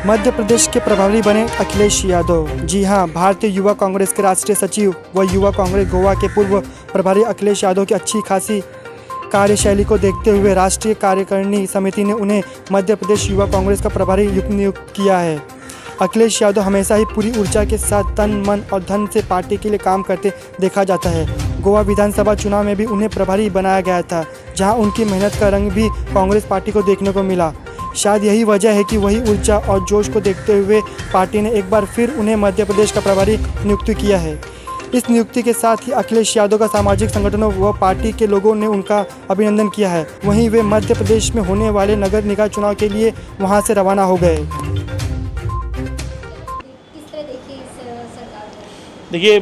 मध्य प्रदेश के प्रभारी बने अखिलेश यादव। जी हां, भारतीय युवा कांग्रेस के राष्ट्रीय सचिव व युवा कांग्रेस गोवा के पूर्व प्रभारी अखिलेश यादव की अच्छी खासी कार्यशैली को देखते हुए राष्ट्रीय कार्यकारिणी समिति ने उन्हें मध्य प्रदेश युवा कांग्रेस का प्रभारी नियुक्त किया है। अखिलेश यादव हमेशा ही पूरी ऊर्जा के साथ तन मन और धन से पार्टी के लिए काम करते देखा जाता है। गोवा विधानसभा चुनाव में भी उन्हें प्रभारी बनाया गया था, जहां उनकी मेहनत का रंग भी कांग्रेस पार्टी को देखने को मिला। शायद यही वजह है कि वही ऊर्जा और जोश को देखते हुए पार्टी ने एक बार फिर उन्हें मध्य प्रदेश का प्रभारी नियुक्त किया है। इस नियुक्ति के साथ ही अखिलेश यादव का सामाजिक संगठनों व पार्टी के लोगों ने उनका अभिनंदन किया है। वहीं वे मध्य प्रदेश में होने वाले नगर निकाय चुनाव के लिए वहां से रवाना हो गए। देखिए,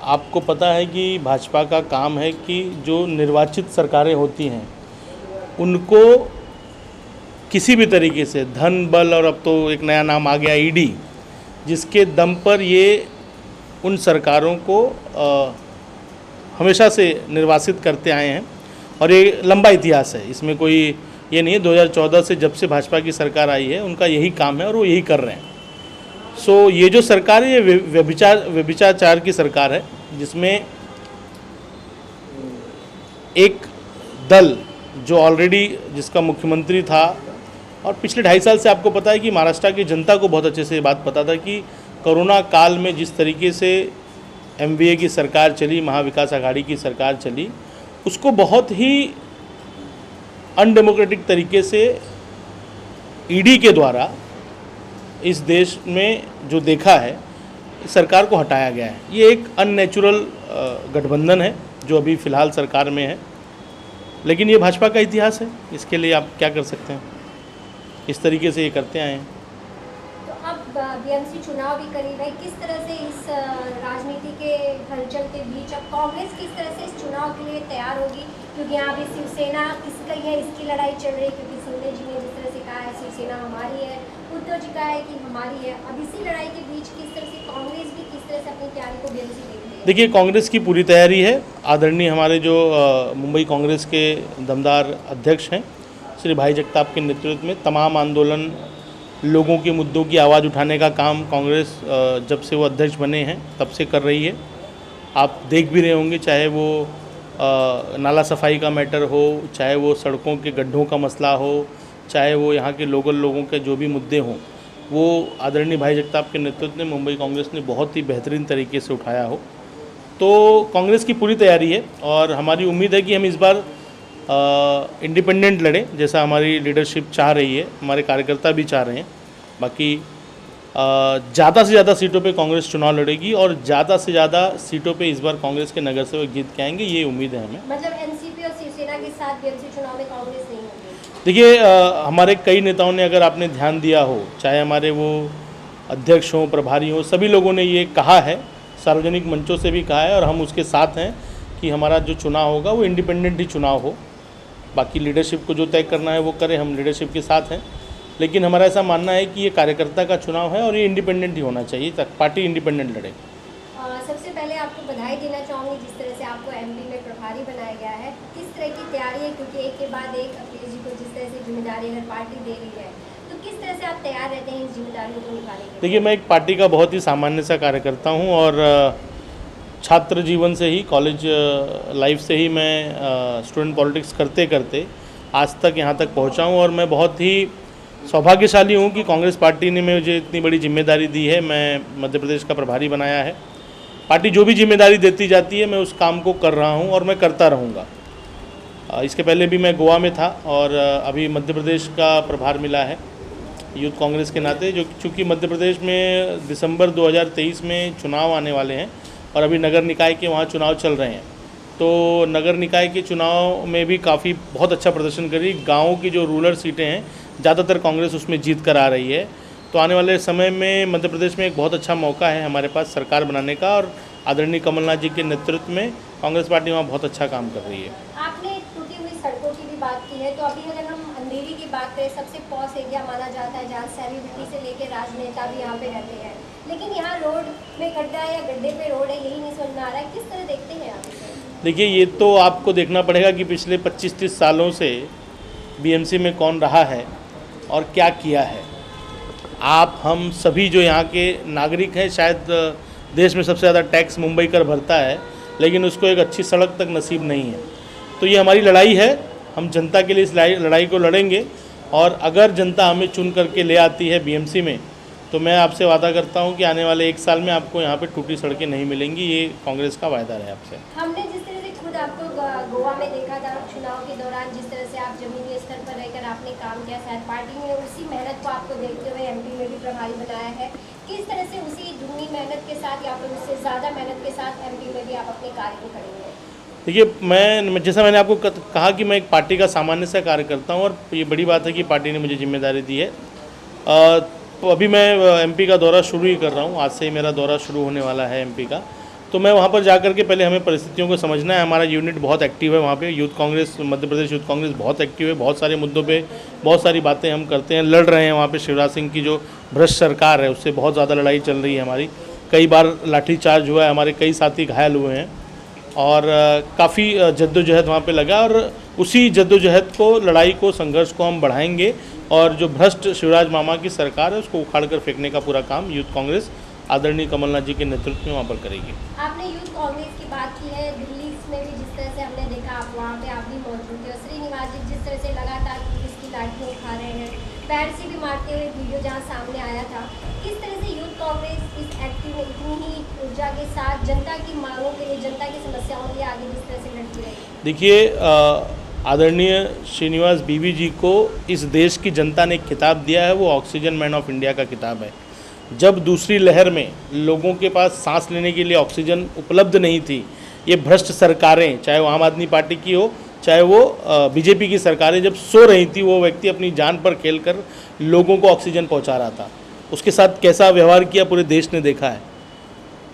आपको पता है कि भाजपा का काम है कि जो निर्वाचित सरकारें होती हैं उनको किसी भी तरीके से धन बल, और अब तो एक नया नाम आ गया ईडी, जिसके दम पर ये उन सरकारों को हमेशा से निर्वासित करते आए हैं। और ये लंबा इतिहास है, इसमें कोई ये नहीं है। 2014 से जब से भाजपा की सरकार आई है उनका यही काम है और वो यही कर रहे हैं। सो ये जो सरकार है ये व्यभिचार की सरकार है, जिसमें एक दल जो ऑलरेडी जिसका मुख्यमंत्री था, और पिछले 2.5 साल से आपको पता है कि महाराष्ट्र की जनता को बहुत अच्छे से ये बात पता था कि कोरोना काल में जिस तरीके से एमवीए की सरकार चली, महाविकास आघाड़ी की सरकार चली, उसको बहुत ही अनडेमोक्रेटिक तरीके से ईडी के द्वारा इस देश में जो देखा है, सरकार को हटाया गया है। ये एक अननेचुरल गठबंधन है जो अभी फ़िलहाल सरकार में है, लेकिन ये भाजपा का इतिहास है, इसके लिए आप क्या कर सकते हैं। इस तरीके से ये करते आए हैं। तो अब बीएमसी चुनाव भी करीब है, किस तरह से इस राजनीति के हलचल के बीच अब कांग्रेस किस तरह से इस चुनाव के लिए तैयार होगी? क्योंकि यहाँ भी शिवसेना किसका है, इसकी लड़ाई चल रही है, क्योंकि शिंदे जी ने जिस तरह से कहा है शिवसेना हमारी है, उद्धव जी का है कि हमारी है। अब इसी लड़ाई के बीच किस तरह से कांग्रेस भी किस तरह से अपनी तैयारी को बीएमसी देखती है? देखिए, कांग्रेस की पूरी तैयारी है। आदरणीय हमारे जो मुंबई कांग्रेस के दमदार अध्यक्ष हैं श्री भाई जगताप के नेतृत्व में तमाम आंदोलन, लोगों के मुद्दों की आवाज़ उठाने का काम कांग्रेस जब से वो अध्यक्ष बने हैं तब से कर रही है। आप देख भी रहे होंगे, चाहे वो नाला सफाई का मैटर हो, चाहे वो सड़कों के गड्ढों का मसला हो, चाहे वो यहाँ के लोकल लोगों के जो भी मुद्दे हों, वो आदरणीय भाई जगताप के नेतृत्व में मुंबई कांग्रेस ने बहुत ही बेहतरीन तरीके से उठाया हो। तो कांग्रेस की पूरी तैयारी है और हमारी उम्मीद है कि हम इस बार इंडिपेंडेंट लड़ें, जैसा हमारी लीडरशिप चाह रही है, हमारे कार्यकर्ता भी चाह रहे हैं। बाकी ज़्यादा से ज़्यादा सीटों पे कांग्रेस चुनाव लड़ेगी और ज़्यादा से ज़्यादा सीटों पे इस बार कांग्रेस के नगर सेवक जीत के आएंगे, ये उम्मीद है हमें। मतलब एनसीपी और शिवसेना के साथ बीएमसी चुनाव में कांग्रेस नहीं होगी? देखिए, हमारे कई नेताओं ने, अगर आपने ध्यान दिया हो, चाहे हमारे वो अध्यक्ष हों, प्रभारी हों, सभी लोगों ने ये कहा है, सार्वजनिक मंचों से भी कहा है, और हम उसके साथ हैं कि हमारा जो चुनाव होगा वो इंडिपेंडेंट ही चुनाव हो। बाकी लीडरशिप को जो तय करना है वो करें, हम लीडरशिप के साथ हैं, लेकिन हमारा ऐसा मानना है कि ये कार्यकर्ता का चुनाव है और ये इंडिपेंडेंट ही होना चाहिए, तक पार्टी इंडिपेंडेंट लड़े। सबसे पहले आपको बधाई देना चाहूँगी जिस तरह से आपको एमपी में प्रभारी बनाया गया है। किस तरह की तैयारी है, क्योंकि एक के बाद एक अखिलेश जी को जिस तरह से जिम्मेदारी अगर पार्टी दे रही है, तो किस तरह से आप तैयार रहते हैं इन जिम्मेदारियों को निभाने के लिए? देखिए, मैं एक पार्टी का बहुत ही सामान्य सा कार्यकर्ता हूँ और छात्र जीवन से ही, कॉलेज लाइफ से ही मैं स्टूडेंट पॉलिटिक्स करते करते आज तक यहाँ तक पहुँचा हूँ। और मैं बहुत ही सौभाग्यशाली हूँ कि कांग्रेस पार्टी ने मुझे इतनी बड़ी जिम्मेदारी दी है। मैं मध्य प्रदेश का प्रभारी बनाया है। पार्टी जो भी जिम्मेदारी देती जाती है मैं उस काम को कर रहा हूँ और मैं करता रहूँगा। इसके पहले भी मैं गोवा में था और अभी मध्य प्रदेश का प्रभार मिला है यूथ कांग्रेस के नाते, जो चूँकि मध्य प्रदेश में दिसंबर 2023 में चुनाव आने वाले हैं और अभी नगर निकाय के वहाँ चुनाव चल रहे हैं। तो नगर निकाय के चुनाव में भी काफ़ी बहुत अच्छा प्रदर्शन करी। गाँव की जो रूरल सीटें हैं ज़्यादातर कांग्रेस उसमें जीत कर आ रही है। तो आने वाले समय में मध्य प्रदेश में एक बहुत अच्छा मौका है हमारे पास सरकार बनाने का, और आदरणीय कमलनाथ जी के नेतृत्व में कांग्रेस पार्टी वहाँ बहुत अच्छा काम कर रही है। आपने टूटी हुई सड़कों की भी बात की है, तो अभी अगर हम अंधेरी की बात करें, सबसे पॉश एरिया माना जाता है जहाँ सेलिब्रिटी से लेकर राजनेता भी यहाँ पे रहते हैं, लेकिन यहाँ रोड में गड्ढा है या गड्ढे पे रोड है, यही नहीं समझ में आ रहा है। किस तरह देखते हैं आप इसे? देखिए, ये तो आपको देखना पड़ेगा कि पिछले 25-30 सालों से बीएमसी में कौन रहा है और क्या किया है। आप हम सभी जो यहाँ के नागरिक हैं, शायद देश में सबसे ज़्यादा टैक्स मुंबई कर भरता है, लेकिन उसको एक अच्छी सड़क तक नसीब नहीं है। तो ये हमारी लड़ाई है, हम जनता के लिए इस लड़ाई को लड़ेंगे, और अगर जनता हमें चुन करके ले आती है बीएमसी में, तो मैं आपसे वादा करता हूँ कि आने वाले 1 साल में आपको यहाँ पे टूटी सड़कें नहीं मिलेंगी। ये कांग्रेस का वायदा है आपसे। हमने जिस तरह से खुद आपको गोवा में देखा था चुनाव के दौरान, जिस तरह से आप जमीनी स्तर पर रहकर आपने काम किया, शायद पार्टी ने उसी मेहनत को आपको देखते हुए एमपी में भी प्रभारी बनाया है। किस तरह से उसी धूनी मेहनत के साथ या फिर उससे ज़्यादा मेहनत के साथ एमपी में भी आप अपने कार्य को करेंगे? देखिए, मैं जैसा मैंने आपको कहा कि मैं एक पार्टी का सामान्य सा कार्य करता हूँ, और ये बड़ी बात है कि पार्टी ने मुझे जिम्मेदारी दी है। अभी मैं एमपी का दौरा शुरू ही कर रहा हूँ, आज से ही मेरा दौरा शुरू होने वाला है एमपी का। तो मैं वहाँ पर जाकर के पहले हमें परिस्थितियों को समझना है। हमारा यूनिट बहुत एक्टिव है वहाँ पे, यूथ कांग्रेस, मध्य प्रदेश यूथ कांग्रेस बहुत एक्टिव है। बहुत सारे मुद्दों पे बहुत सारी बातें हम करते हैं, लड़ रहे हैं। वहाँ पे शिवराज सिंह की जो भ्रष्ट सरकार है उससे बहुत ज़्यादा लड़ाई चल रही है हमारी। कई बार लाठीचार्ज हुआ है, हमारे कई साथी घायल हुए हैं, और काफ़ी जद्दोजहद वहाँ पे लगा, और उसी जद्दोजहद को, लड़ाई को, संघर्ष को हम बढ़ाएंगे, और जो भ्रष्ट शिवराज मामा की सरकार है उसको उखाड़ कर फेंकने का पूरा काम यूथ कांग्रेस आदरणीय कमलनाथ जी के नेतृत्व में वहाँ पर करेगी। आपने यूथ कांग्रेस की बात की है, दिल्ली में भी जिस तरह से हमने देखा आप वहाँ पे आप भी मौजूद थे, और श्रीनिवास जी जिस तरह से लगातार पुलिस की लाठियाँ उठा रहे हैं, पैर से भी मारते हुए वीडियो जहाँ सामने आया था, किस तरह से यूथ कांग्रेस इस एक्टिव में इतनी ही ऊर्जा के साथ जनता की मांगों के लिए, जनता की समस्याओं के लिए आगे जिस तरह से लड़ती रही? देखिए, आदरणीय श्रीनिवास बीवी जी को इस देश की जनता ने खिताब दिया है, वो ऑक्सीजन मैन ऑफ इंडिया का खिताब है। जब दूसरी लहर में लोगों के पास सांस लेने के लिए ऑक्सीजन उपलब्ध नहीं थी, ये भ्रष्ट सरकारें, चाहे वो आम आदमी पार्टी की हो, चाहे वो बीजेपी की सरकारें, जब सो रही थी, वो व्यक्ति अपनी जान पर खेलकर लोगों को ऑक्सीजन पहुंचा रहा था। उसके साथ कैसा व्यवहार किया पूरे देश ने देखा है।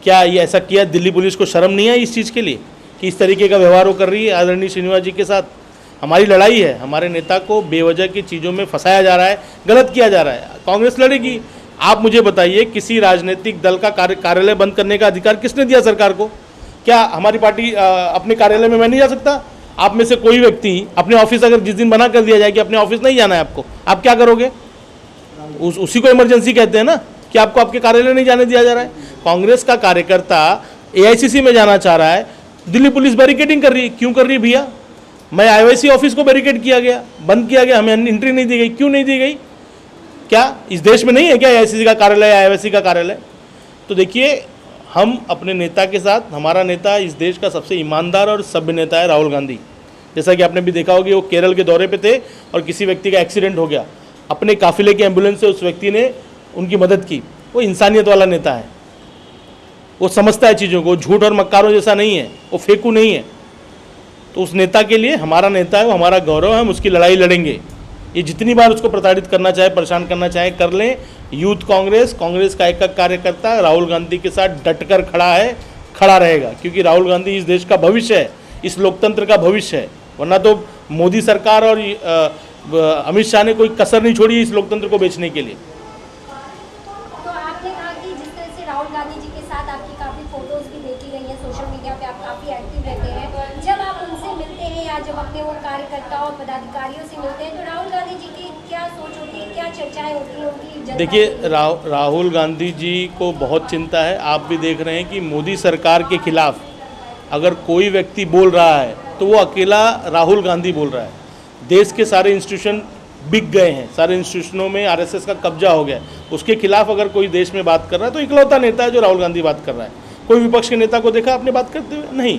क्या ये ऐसा किया? दिल्ली पुलिस को शर्म नहीं आई इस चीज़ के लिए कि इस तरीके का व्यवहार वो कर रही है आदरणीय श्रीनिवास जी के साथ? हमारी लड़ाई है, हमारे नेता को बेवजह की चीज़ों में फंसाया जा रहा है, गलत किया जा रहा है। कांग्रेस लड़ेगी। आप मुझे बताइए, किसी राजनीतिक दल का कार्यालय बंद करने का अधिकार किसने दिया सरकार को? क्या हमारी पार्टी अपने कार्यालय में मैं नहीं जा सकता? आप में से कोई व्यक्ति अपने ऑफिस अगर जिस दिन बना कर दिया जाए कि अपने ऑफिस नहीं जाना है आपको, आप क्या करोगे? उसी को इमरजेंसी कहते हैं ना, कि आपको आपके कार्यालय नहीं जाने दिया जा रहा है। कांग्रेस का कार्यकर्ता एआईसीसी में जाना चाह रहा है, दिल्ली पुलिस बैरिकेडिंग कर रही है। क्यों कर रही है भैया? मैं आईओआईसी ऑफिस को बैरिकेड किया गया, बंद किया गया, हमें एंट्री नहीं दी गई। क्यों नहीं दी गई? क्या इस देश में नहीं है क्या एआईसीसी का कार्यालय, आईओआईसी का कार्यालय? तो देखिए, हम अपने नेता के साथ, हमारा नेता इस देश का सबसे ईमानदार और सभ्य नेता है राहुल गांधी। जैसा कि आपने भी देखा होगा, वो केरल के दौरे पे थे और किसी व्यक्ति का एक्सीडेंट हो गया, अपने काफिले की एम्बुलेंस से उस व्यक्ति ने उनकी मदद की। वो इंसानियत वाला नेता है, वो समझता है चीज़ों को, झूठ और मक्कारों जैसा नहीं है, वो फेंकू नहीं है। तो उस नेता के लिए, हमारा नेता है, वो हमारा गौरव है, हम उसकी लड़ाई लड़ेंगे। ये जितनी बार उसको प्रताड़ित करना चाहे, परेशान करना चाहे, कर लें। यूथ कांग्रेस, कांग्रेस का एक कार्यकर्ता राहुल गांधी के साथ डटकर खड़ा है, खड़ा रहेगा, क्योंकि राहुल गांधी इस देश का भविष्य है, इस लोकतंत्र का भविष्य है। वरना तो मोदी सरकार और अमित शाह ने कोई कसर नहीं छोड़ी इस लोकतंत्र को बेचने के लिए। तो आपने कहा कि जिस तरह से राहुल गांधी जी के साथ आपकी काफ़ी फोटोज भी देखी गई हैं, सोशल मीडिया पे आप काफ़ी एक्टिव रहते हैं। जब आप उनसे मिलते हैं या जब अपने वो कार्यकर्ताओं और पदाधिकारियों से मिलते हैं, तो राहुल गांधी जी की क्या सोच होती है, क्या चर्चाएं होती हैं उनकी? देखिए, राहुल गांधी जी को बहुत चिंता है। आप भी देख रहे हैं कि मोदी सरकार के खिलाफ अगर कोई व्यक्ति बोल रहा है तो वो अकेला राहुल गांधी बोल रहा है। देश के सारे इंस्टीट्यूशन बिक गए हैं, सारे इंस्टीट्यूशनों में आरएसएस का कब्जा हो गया है। उसके खिलाफ अगर कोई देश में बात कर रहा है तो इकलौता नेता है जो राहुल गांधी बात कर रहा है। कोई विपक्ष के नेता को देखा आपने बात करते हुए? नहीं।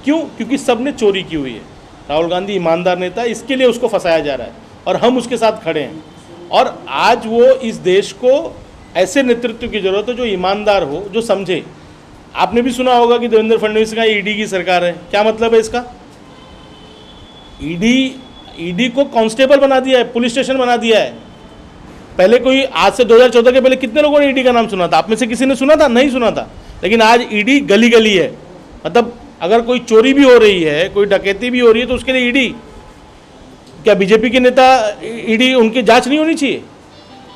क्यों? क्योंकि सब ने चोरी की हुई है। राहुल गांधी ईमानदार नेता है, इसके लिए उसको फंसाया जा रहा है और हम उसके साथ खड़े हैं। और आज वो इस देश को ऐसे नेतृत्व की जरूरत है जो ईमानदार हो, जो समझे। आपने भी सुना होगा कि देवेंद्र फडणवीस का ईडी की सरकार है। क्या मतलब है इसका? ईडी को कांस्टेबल बना दिया है, पुलिस स्टेशन बना दिया है। पहले कोई, आज से 2014 के पहले कितने लोगों ने ईडी का नाम सुना था? आप में से किसी ने सुना था? नहीं सुना था। लेकिन आज ईडी गली गली है। मतलब अगर कोई चोरी भी हो रही है, कोई डकैती भी हो रही है, तो उसके लिए ईडी। क्या बीजेपी के नेता ईडी उनकी जांच नहीं होनी चाहिए?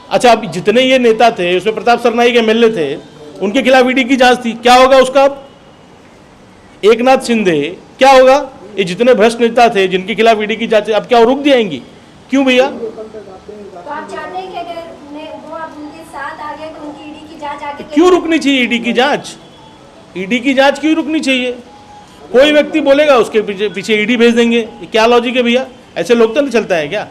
अच्छा, अब जितने ये नेता थे, उसमें प्रताप सरनाईक एमएलए थे, उनके खिलाफ ईडी की जांच थी। क्या होगा उसका? अब एकनाथ शिंदे, क्या होगा? ये जितने भ्रष्ट नेता थे जिनके खिलाफ ईडी की जांच, अब क्या रुक जाएंगी? क्यों भैया? तो आप चाहते हैं कि अगर वो अब उनके साथ आ गए तो उनकी ईडी की जांच आगे क्यों रुकनी चाहिए ईडी की जांच? ईडी की जांच क्यों रुकनी चाहिए? कोई व्यक्ति बोलेगा उसके पीछे ईडी भेज देंगे, ये क्या लॉजिक है भैया? ऐसे लोकतंत्र चलता है क्या?